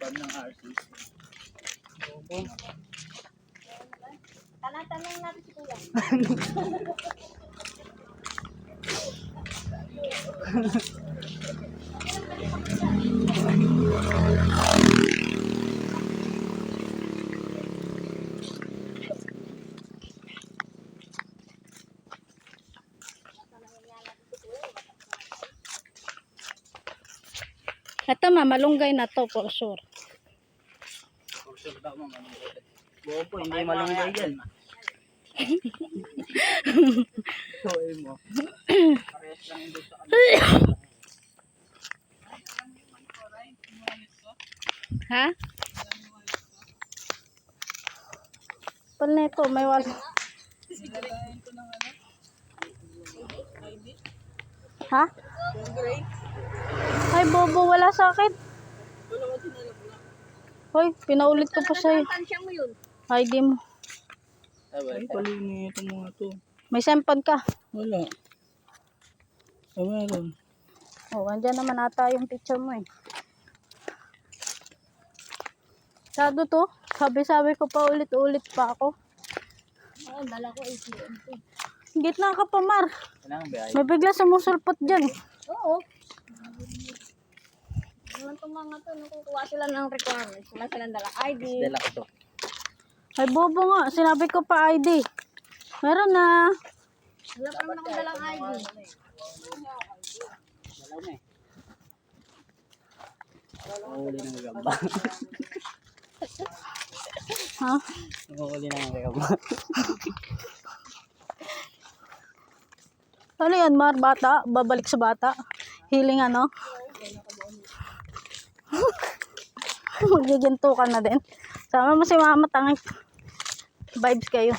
ban ng RCC. Tanong natin si Kuya. Ito malunggay na to for sure. For sure daw mo malunggay. Bobo, hindi malunggay yan. Soy mo. Parehas lang yung sa kanila. Ha? Pal nito, may wala. Ha? Ay, bobo, wala sa akin. Hoy, pinaulit ko pa sa'yo. Tansya mo yun. Ay, di mo. Ay, palini ito mga to. May sempad ka. Wala. Ay, meron. Oh, andyan naman ata yung picture mo eh. Sado to. Sabi-sabi ko pa ulit-ulit pa ako. Oo, dala ko ATM ko. Gitna ka pa, Mar. Kailangan ba ay? May bigla sumusulpot dyan. Oo. Naman itong mga to, nung kukuha sila ng requirements, wala silang dala ID. Dala ko to. Ay, bobo nga. Sinabi ko pa ID. Meron na. Wala pa naman akong dalang ID. Dala mo eh. Mahuli ng gamba. Ha? Mahuli ng gamba. Ano yan, Mar? Bata? Babalik sa bata? Healing ano? Magiginto ka na din. Sama mo si mama, tanging vibes kayo.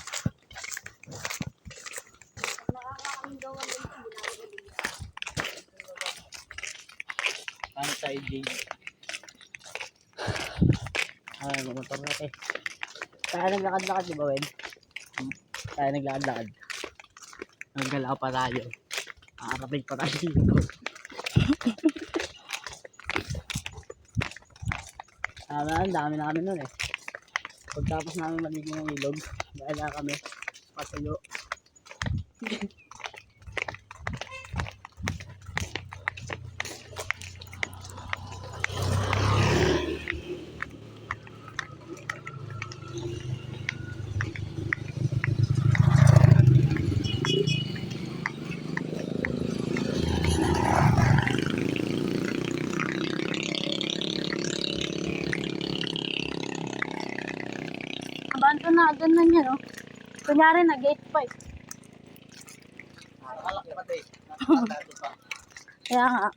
Paano tayo, Jay? Ay, mamotor na eh. Tayo naglakad-lakad, di ba, Wen? Tayo naglakad-lakad. Naggala pa tayo. Nakarating pa tayo dito. Ang dami na kami nun eh. Pagtapos namin maligin ng ilog, dahil na kami patuyo. Abanto na, ganun yan, oh. Kunyari na, gate 5. Nakalaki pa tayo. Nakakatato pa. Kaya nga.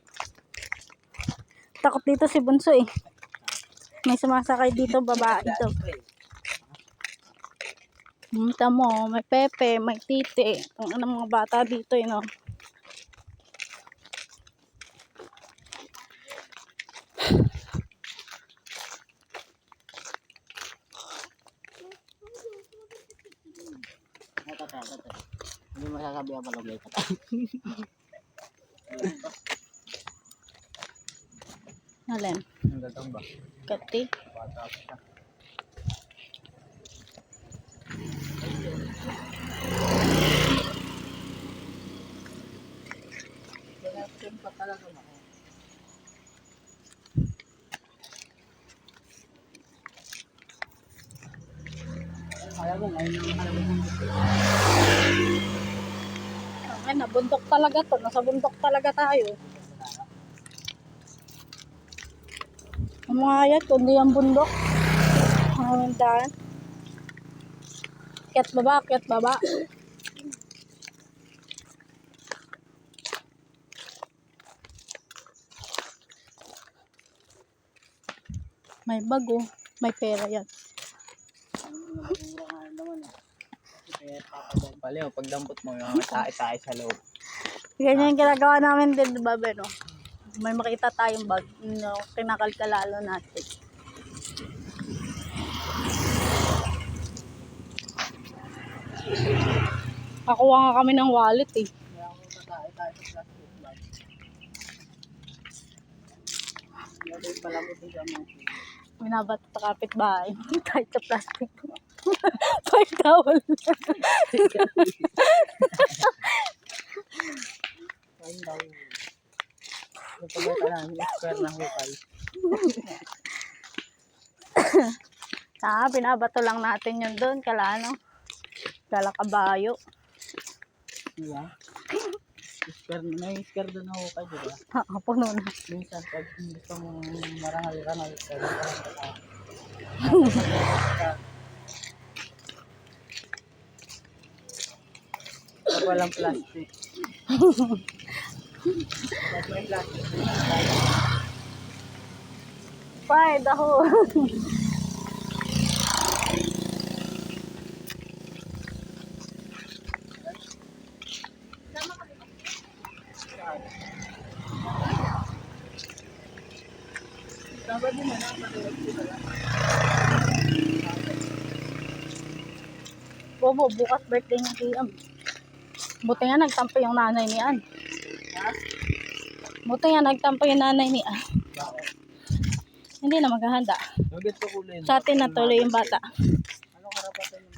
Takot dito si Bunso eh. May sumasakay dito, babae ito. Tamo, may Pepe, may Titi. Ang mga bata dito, you know. Hindi masasabi ang palagay ka. Alin? Ang gatang ba? Kati. Bata pa siya. Kaya pa talaga na. Kaya mo ngayon ang makalabas ng gusto. Ay, nabundok talaga to. Nasa bundok talaga tayo. Ang mga ayat, kundi ang bundok. Ang daan. Kiat baba, kiat baba. May bago, may pera yan. Paliw, pagdampot mo yung tae-tae sa loob. Ganyan yung ginagawa namin din, diba, no? May makita tayong bag, no, kinakalkalalo natin. Kakuha nga kami ng wallet eh. Kaya ako tae-tae sa plastic bag. Yung palamot yung gamot. Binabato sa kapitbahay. Kahit sa plastic. Kahit towel. Ayun daw. Yung pagkata namin, square na hukay. Binabato lang natin yun doon. Kala ano? Kala kabayo. Diba? May square doon na hukay, diba? Puno na. Minsan, pag gusto mong marangal-rangal, pwede ka lang sa pag walang plastic. Pag may plastic, Pay, daho. tama din na napaliwag sila lang. Bobo, bukas birthday niya Kiam. Buti nga nagtampo yung nanay ni Ann. Ha? Buti nga nagtampo yung nanay ni Ann. Bakit? Hindi na maghahanda. Magit ko kulay. Sa atin na tuloy yung bata. Anong karapatan yung